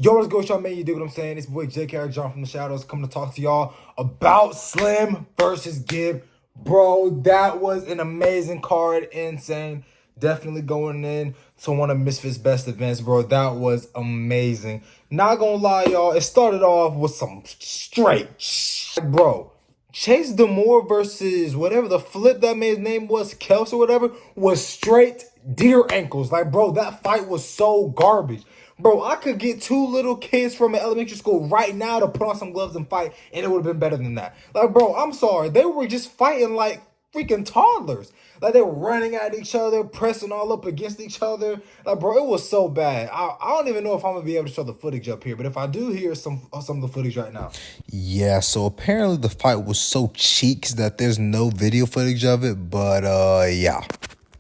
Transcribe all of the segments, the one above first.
Yo, what's good, y'all, man? You dig what I'm saying? It's boy JK John from the Shadows coming to talk to y'all about Slim versus Gibb. Bro, that was an amazing card. Insane. Definitely going in to one of Misfits' best events, bro. That was amazing. Not gonna lie, y'all. It started off with some bro. Chase Demore versus whatever the flip that man's name was, Kels or whatever, was straight deer ankles. Like, bro, that fight was so garbage. Bro, I could get two little kids from an elementary school right now to put on some gloves and fight, and it would have been better than that. Like, bro, I'm sorry. They were just fighting like freaking toddlers. Like, they were running at each other, pressing all up against each other. Like, bro, it was so bad. I don't even know if I'm going to be able to show the footage up here, but if I do, here's some of the footage right now. Yeah, so apparently the fight was so cheeks that there's no video footage of it, but yeah.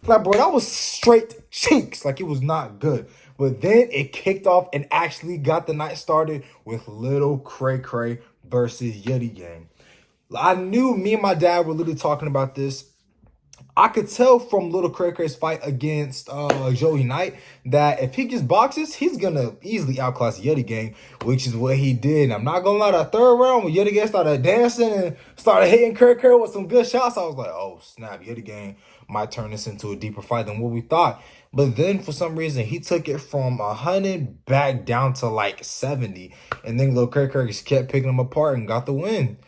Like, bro, that was straight cheeks. Like, it was not good. But then it kicked off and actually got the night started with Little Cray Cray versus Yeti Gang. I knew me and my dad were literally talking about this. I could tell from Little Cray Cray's fight against Joey Knight that if he just boxes, he's going to easily outclass Yeti Gang, which is what he did. I'm not going to lie, that third round when Yeti Gang started dancing and started hitting Cray Cray with some good shots, I was like, oh, snap, Yeti Gang might turn this into a deeper fight than what we thought. But then for some reason, he took it from 100 back down to like 70. And then Lil Cray Cray just kept picking them apart and got the win.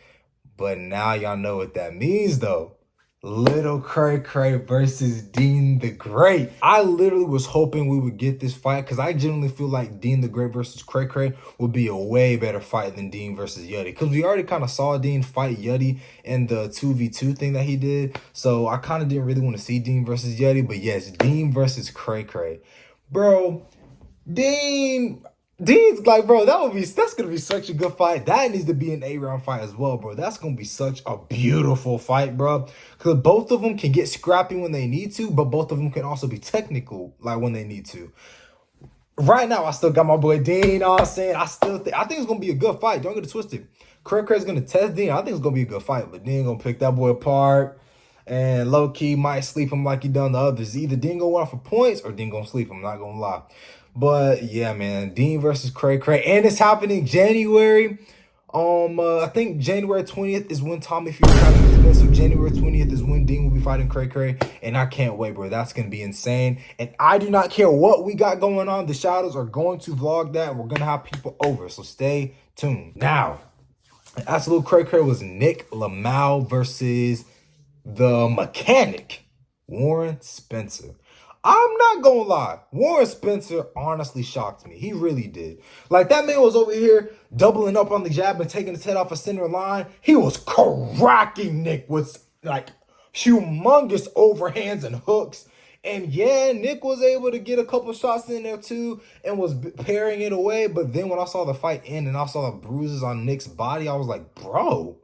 But now y'all know what that means, though. Little Cray Cray versus Dean the Great. I literally was hoping we would get this fight because I genuinely feel like Dean the Great versus Cray Cray would be a way better fight than Dean versus Yeti. Because we already kind of saw Dean fight Yeti in the 2v2 thing that he did. So I kind of didn't really want to see Dean versus Yeti. But yes, Dean versus Cray Cray. Bro, Dean's like, bro, that's gonna be such a good fight. That needs to be an 8-round fight as well, bro. That's gonna be such a beautiful fight, bro. Because both of them can get scrappy when they need to, but both of them can also be technical, like when they need to. Right now, I still got my boy Dean. You know what I'm saying? I think it's gonna be a good fight. Don't get it twisted. Cray Cray's gonna test Dean. I think it's gonna be a good fight, but Dean gonna pick that boy apart. And low key might sleep him like he done the others. Either Dean gonna win for points or Dean gonna sleep him. I'm not gonna lie. But yeah, man, Dean versus Cray Cray, and it's happening January. I think January 20th is when Tommy Fury having this event. So January 20th is when Dean will be fighting Cray Cray, and I can't wait, bro. That's gonna be insane. And I do not care what we got going on. The Shadows are going to vlog that, and we're gonna have people over. So stay tuned. Now, absolute Cray Cray was Nick Lamau versus the Mechanic, Warren Spencer. I'm not gonna lie, Warren Spencer honestly shocked me. He really did. Like, that man was over here doubling up on the jab and taking his head off a center line. He was cracking Nick with like humongous overhands and hooks. And yeah, Nick was able to get a couple shots in there too and was parrying it away. But then when I saw the fight end and I saw the bruises on Nick's body, I was like, bro,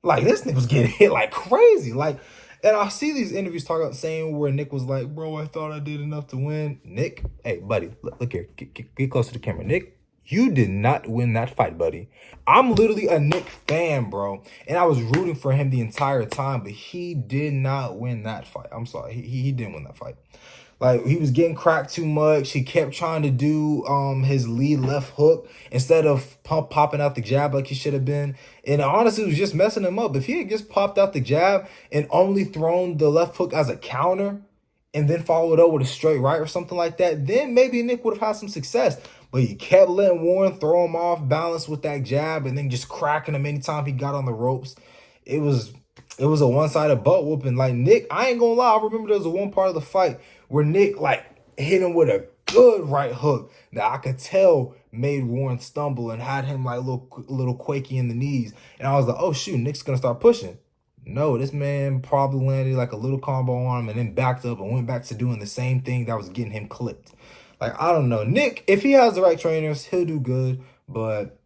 like, this nigga was getting hit like crazy. Like, and I see these interviews saying where Nick was like, bro, I thought I did enough to win. Nick, hey, buddy, look here. Get close to the camera. Nick, you did not win that fight, buddy. I'm literally a Nick fan, bro. And I was rooting for him the entire time, but he did not win that fight. I'm sorry. He didn't win that fight. Like, he was getting cracked too much. He kept trying to do his lead left hook instead of popping out the jab like he should have been. And honestly, it was just messing him up. If he had just popped out the jab and only thrown the left hook as a counter and then followed up with a straight right or something like that, then maybe Nick would have had some success. But he kept letting Warren throw him off balance with that jab and then just cracking him anytime he got on the ropes. It was a one-sided butt whooping. Like, Nick, I ain't gonna lie, I remember there was one part of the fight where Nick, like, hit him with a good right hook that I could tell made Warren stumble and had him, like, little quaky in the knees. And I was like, oh, shoot, Nick's gonna start pushing. No, this man probably landed, like, a little combo on him and then backed up and went back to doing the same thing that was getting him clipped. Like, I don't know. Nick, if he has the right trainers, he'll do good. But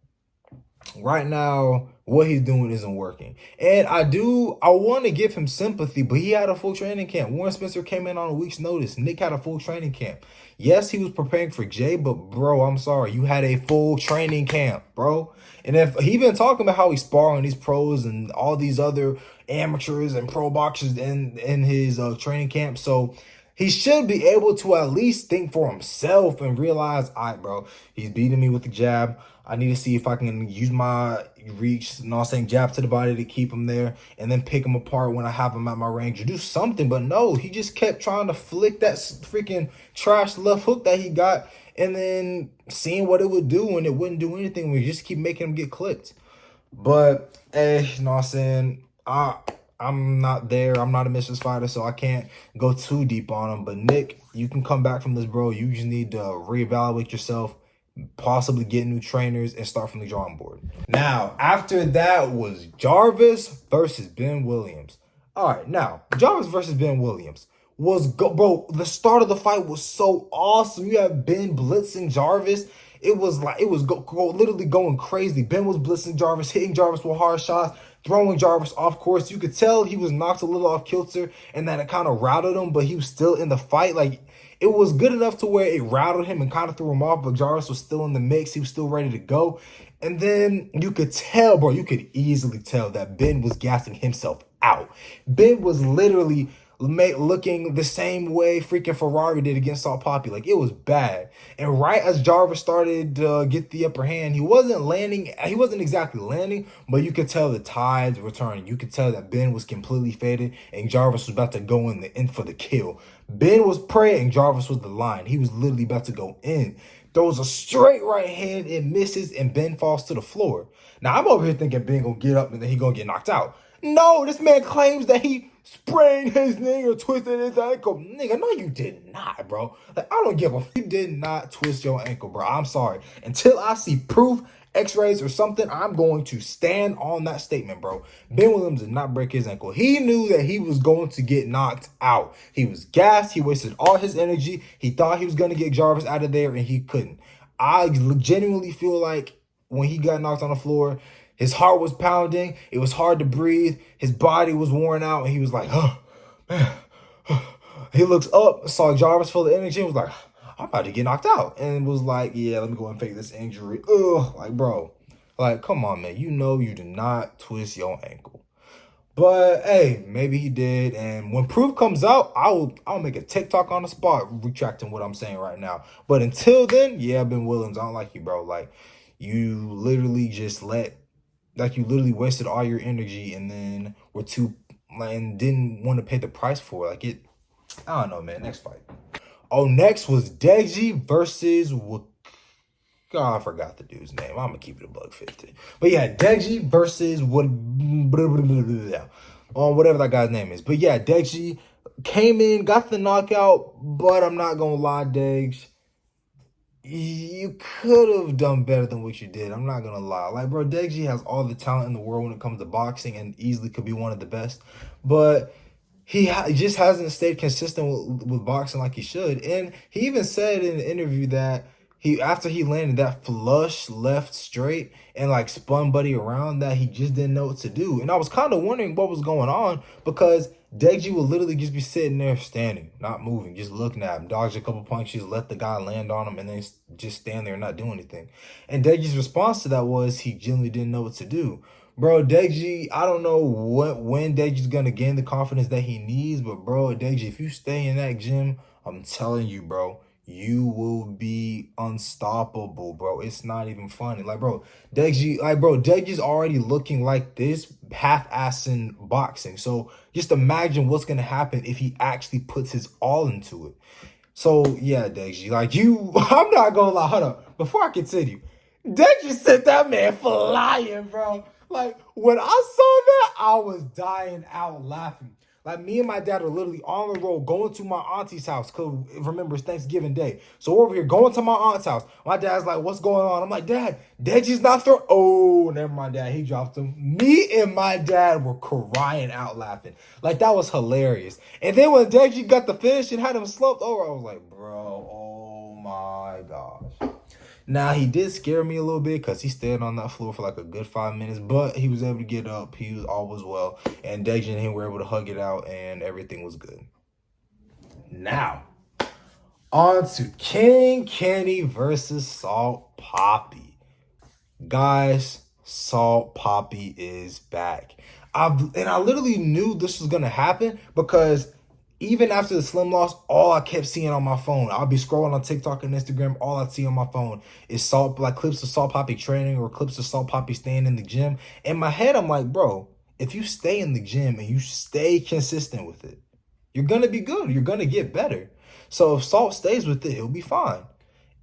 right now, what he's doing isn't working. And I want to give him sympathy, but he had a full training camp. Warren Spencer came in on a week's notice. Nick had a full training camp. Yes, he was preparing for Jay, but bro, I'm sorry. You had a full training camp, bro. And if he been talking about how he's sparring these pros and all these other amateurs and pro boxers in his training camp. So He should be able to at least think for himself and realize, all right, bro, he's beating me with the jab. I need to see if I can use my reach, you know what I'm saying, jab to the body to keep him there and then pick him apart when I have him at my range or do something. But no, he just kept trying to flick that freaking trash left hook that he got and then seeing what it would do, and it wouldn't do anything. We just keep making him get clipped. But hey, you know what I'm saying? I'm not there. I'm not a Misfits fighter, so I can't go too deep on him. But Nick, you can come back from this, bro. You just need to reevaluate yourself, possibly get new trainers, and start from the drawing board. Now, after that was Jarvis versus Ben Williams. All right, now Jarvis versus Ben Williams bro. The start of the fight was so awesome. You have Ben blitzing Jarvis. It was like it was literally going crazy. Ben was blitzing Jarvis, hitting Jarvis with hard shots, throwing Jarvis off course. You could tell he was knocked a little off kilter and that it kind of routed him, but he was still in the fight. Like, it was good enough to where it rattled him and kind of threw him off, but Jarvis was still in the mix. He was still ready to go. And then you could tell, bro, you could easily tell that Ben was gassing himself out. Ben was literally looking the same way freaking Ferrari did against Salt Poppy. Like, it was bad. And right as Jarvis started to get the upper hand, he wasn't landing. He wasn't exactly landing, but you could tell the tides were turning. You could tell that Ben was completely faded and Jarvis was about to go in for the kill. Ben was praying, Jarvis was the line. He was literally about to go in. Throws a straight right hand, it misses, and Ben falls to the floor. Now, I'm over here thinking Ben gonna get up and then he gonna get knocked out. No, this man claims that he sprained his knee or twisted his ankle. Nigga, no, you did not, bro. Like, I don't give a f. You did not twist your ankle, bro. I'm sorry. Until I see proof, x-rays or something, I'm going to stand on that statement, bro. Ben Williams did not break his ankle. He knew that he was going to get knocked out. He was gassed. He wasted all his energy. He thought he was going to get Jarvis out of there, and he couldn't. I genuinely feel like when he got knocked on the floor, his heart was pounding. It was hard to breathe. His body was worn out, and he was like, oh, man. He looks up, saw Jarvis full of energy, and was like, I'm about to get knocked out. And was like, yeah, let me go and fake this injury. Ugh, like, bro. Like, come on, man. You know you did not twist your ankle. But, hey, maybe he did. And when proof comes out, I'll make a TikTok on the spot retracting what I'm saying right now. But until then, yeah, Ben Williams, I don't like you, bro. Like, you literally just you literally wasted all your energy and then were too, and didn't want to pay the price for it. Like, I don't know, man. Next fight. Oh, next was Deji versus God, I forgot the dude's name. I'm gonna keep it a $150. But yeah, Deji versus whatever that guy's name is. But yeah, Deji came in, got the knockout, but I'm not gonna lie, Deji, you could have done better than what you did. I'm not gonna lie. Like, bro, Deji has all the talent in the world when it comes to boxing and easily could be one of the best. But he just hasn't stayed consistent with boxing like he should. And he even said in the interview that after he landed that flush left straight and like spun Buddy around, that he just didn't know what to do. And I was kind of wondering what was going on, because Deji would literally just be sitting there standing, not moving, just looking at him, dodge a couple punches, let the guy land on him, and then just stand there and not do anything. And Deji's response to that was he genuinely didn't know what to do. Bro, Deji, I don't know when Deji's gonna gain the confidence that he needs, but bro, Deji, if you stay in that gym, I'm telling you, bro, you will be unstoppable, bro. It's not even funny. Like, bro, Deji's already looking like this, half-assing boxing. So just imagine what's gonna happen if he actually puts his all into it. So yeah, Deji, like I'm not gonna lie. Hold up, before I continue, Deji sent that man flying, bro. Like, when I saw that, I was dying out laughing. Like, me and my dad are literally on the road going to my auntie's house, because remember, it's Thanksgiving Day. So we're over here going to my aunt's house. My dad's like, what's going on? I'm like, Dad, Deji's not throwing. Oh, never mind, Dad. He dropped him. Me and my dad were crying out laughing. Like, that was hilarious. And then when Deji got the finish and had him slumped over, I was like, bro, oh my gosh. Now, he did scare me a little bit because he stayed on that floor for like a good 5 minutes, but he was able to get up. He was all was well. And Deji and him were able to hug it out, and everything was good. Now, on to King Kenny versus Salt Poppy. Guys, Salt Poppy is back. I literally knew this was going to happen because even after the Slim loss, all I kept seeing on my phone, I'll be scrolling on TikTok and Instagram. All I see on my phone is clips of Salt Poppy training or clips of Salt Poppy staying in the gym. In my head, I'm like, bro, if you stay in the gym and you stay consistent with it, you're gonna be good. You're gonna get better. So if Salt stays with it, he'll be fine.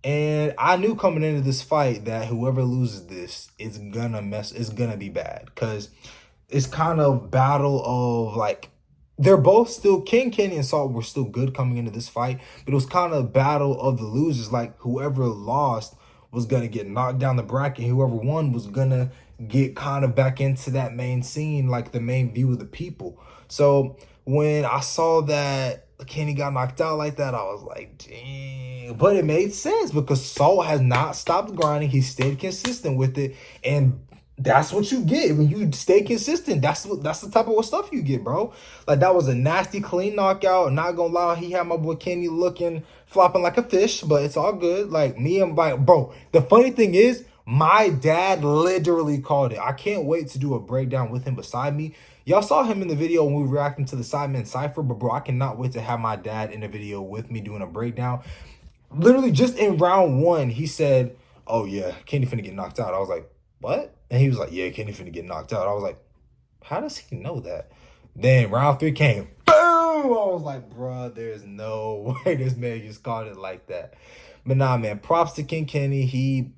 And I knew coming into this fight that whoever loses this is gonna mess. It's gonna be bad because it's kind of battle of like they're both still Kenny and Salt were still good coming into this fight, but it was kind of battle of the losers. Like whoever lost was gonna get knocked down the bracket, whoever won was gonna get kind of back into that main scene, like the main view of the people. So when I saw that Kenny got knocked out like that, I was like, dang. But it made sense because Salt has not stopped grinding. He stayed consistent with it, and that's what you get when you stay consistent. That's the type of stuff you get, bro. Like that was a nasty, clean knockout. Not gonna lie, he had my boy Kenny looking flopping like a fish, but it's all good. Like me and like, bro. The funny thing is, my dad literally called it. I can't wait to do a breakdown with him beside me. Y'all saw him in the video when we were reacting to the Sidemen Cypher, but bro, I cannot wait to have my dad in the video with me doing a breakdown. Literally just in round one, he said, oh yeah, Kenny finna get knocked out. I was like, what? And he was like, yeah, Kenny finna get knocked out. I was like, how does he know that? Then round three came. Boom! I was like, bruh, there's no way this man just called it like that. But nah, man, props to Kenny. He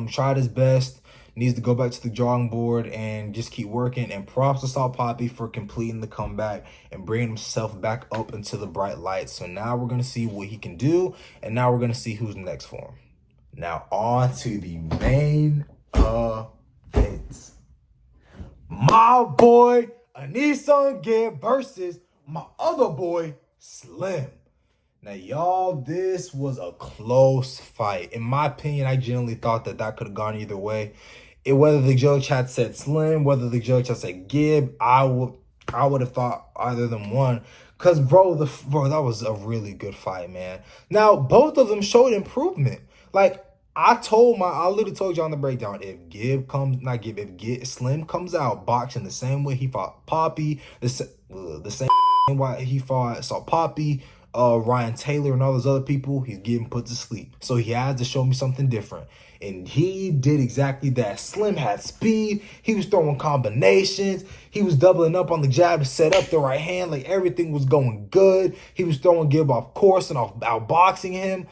tried his best. Needs to go back to the drawing board and just keep working. And props to Salt Poppy for completing the comeback and bringing himself back up into the bright light. So now we're going to see what he can do. And now we're going to see who's next for him. Now on to the main event. My boy Anisong Gibb versus my other boy Slim. Now, y'all, this was a close fight. In my opinion, I genuinely thought that could have gone either way. Whether the judge had said Slim, whether the judge had said Gibb, I would have thought either of them won. Cause bro, that was a really good fight, man. Now, both of them showed improvement. Like I literally told you on the breakdown, if Slim comes out boxing the same way he fought Poppy, the same way he fought Salt Poppy, Ryan Taylor and all those other people, he's getting put to sleep. So he had to show me something different. And he did exactly that. Slim had speed. He was throwing combinations. He was doubling up on the jab to set up the right hand. Like everything was going good. He was throwing Gibb off course and outboxing him.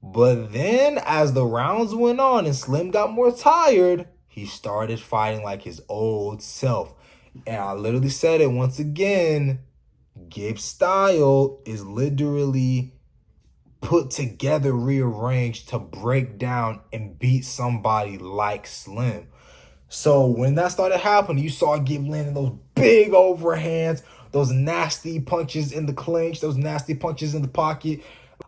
But then as the rounds went on and Slim got more tired, he started fighting like his old self. And I literally said it once again. Gibb's style is literally put together, rearranged to break down and beat somebody like Slim. So when that started happening, you saw Gibb landing those big overhands, those nasty punches in the clinch, those nasty punches in the pocket.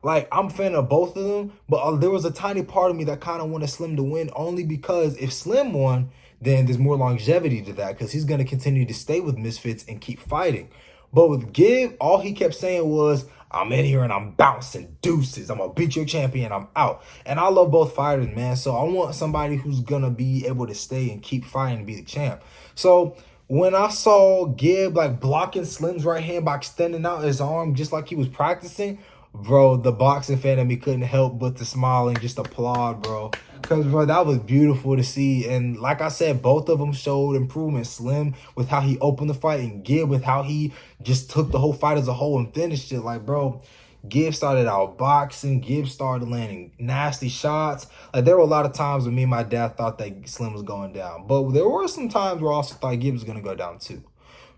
Like, I'm a fan of both of them, but there was a tiny part of me that kind of wanted Slim to win, only because if Slim won, then there's more longevity to that because he's going to continue to stay with Misfits and keep fighting. But with Gibb, all he kept saying was, I'm in here and I'm bouncing deuces. I'm going to beat your champion. I'm out. And I love both fighters, man. So I want somebody who's going to be able to stay and keep fighting and be the champ. So when I saw Gibb like blocking Slim's right hand by extending out his arm just like he was practicing, bro, the boxing fan in me couldn't help but to smile and just applaud, bro. Because, bro, that was beautiful to see. And like I said, both of them showed improvement. Slim with how he opened the fight and Gibb with how he just took the whole fight as a whole and finished it. Like, bro, Gibb started out boxing. Gibb started landing nasty shots. Like, there were a lot of times when me and my dad thought that Slim was going down. But there were some times where I also thought Gibb was going to go down too.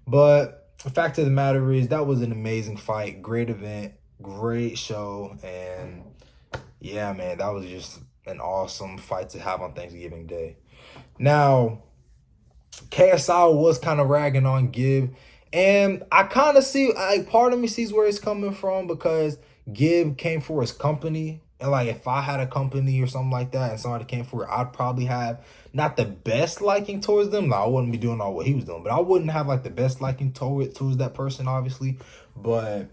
But the fact of the matter is that was an amazing fight. Great event. Great show. And, yeah, man, that was just an awesome fight to have on Thanksgiving Day. Now, KSI was kind of ragging on Gibb, and I kind of see, like, part of me sees where it's coming from because Gibb came for his company, and like if I had a company or something like that and somebody came for it, I'd probably have not the best liking towards them. Now, I wouldn't be doing all what he was doing, but I wouldn't have like the best liking towards that person, obviously. But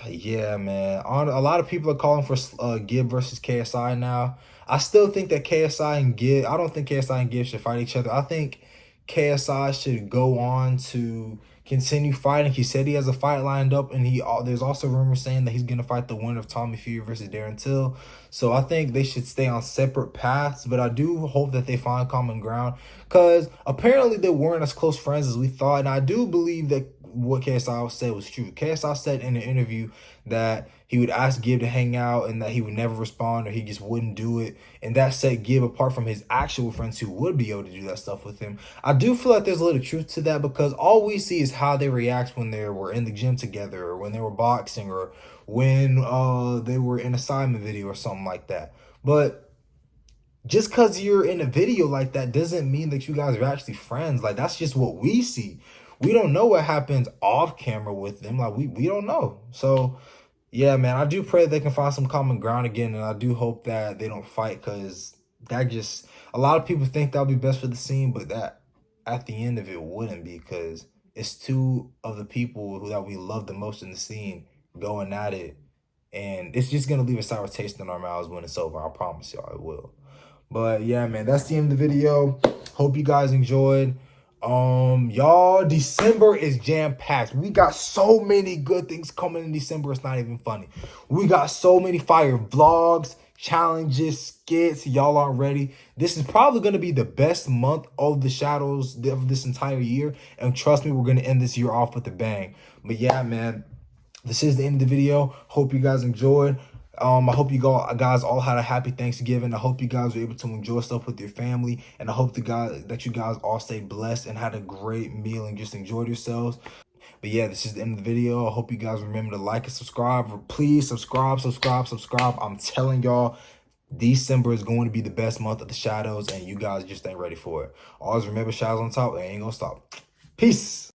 yeah, man. A lot of people are calling for Gibb versus KSI now. I still think that KSI and Gibb, I don't think KSI and Gibb should fight each other. I think KSI should go on to continue fighting. He said he has a fight lined up, and there's also rumors saying that he's gonna fight the winner of Tommy Fury versus Darren Till. So I think they should stay on separate paths, but I do hope that they find common ground, because apparently they weren't as close friends as we thought, and I do believe that what KSI said was true. KSI said in an interview that he would ask Gib to hang out and that he would never respond, or he just wouldn't do it. And that set Gib apart from his actual friends who would be able to do that stuff with him. I do feel like there's a little truth to that, because all we see is how they react when they were in the gym together, or when they were boxing, or when they were in a Simon video or something like that. But just because you're in a video like that doesn't mean that you guys are actually friends. Like, that's just what we see. We don't know what happens off camera with them. Like, we don't know. So yeah, man, I do pray they can find some common ground again, and I do hope that they don't fight, because that just, a lot of people think that'll be best for the scene, but that at the end of it wouldn't be, because it's two of the people that we love the most in the scene going at it, and it's just gonna leave a sour taste in our mouths when it's over. I promise y'all it will. But yeah, man, that's the end of the video. Hope you guys enjoyed. Y'all, December is jam-packed. We got so many good things coming in December, it's not even funny. We got so many fire vlogs, challenges, skits. Y'all aren't ready. This is probably going to be the best month of the shadows of this entire year, and trust me, we're going to end this year off with a bang. But yeah, man, this is the end of the video. Hope you guys enjoyed. I hope you guys all had a happy Thanksgiving. I hope you guys were able to enjoy stuff with your family, and I hope that you guys all stayed blessed and had a great meal and just enjoyed yourselves. But yeah, this is the end of the video. I hope you guys remember to like and subscribe. Please subscribe. I'm telling y'all, December is going to be the best month of the shadows, and you guys just ain't ready for it. Always remember, shadows on top. They ain't gonna stop. Peace.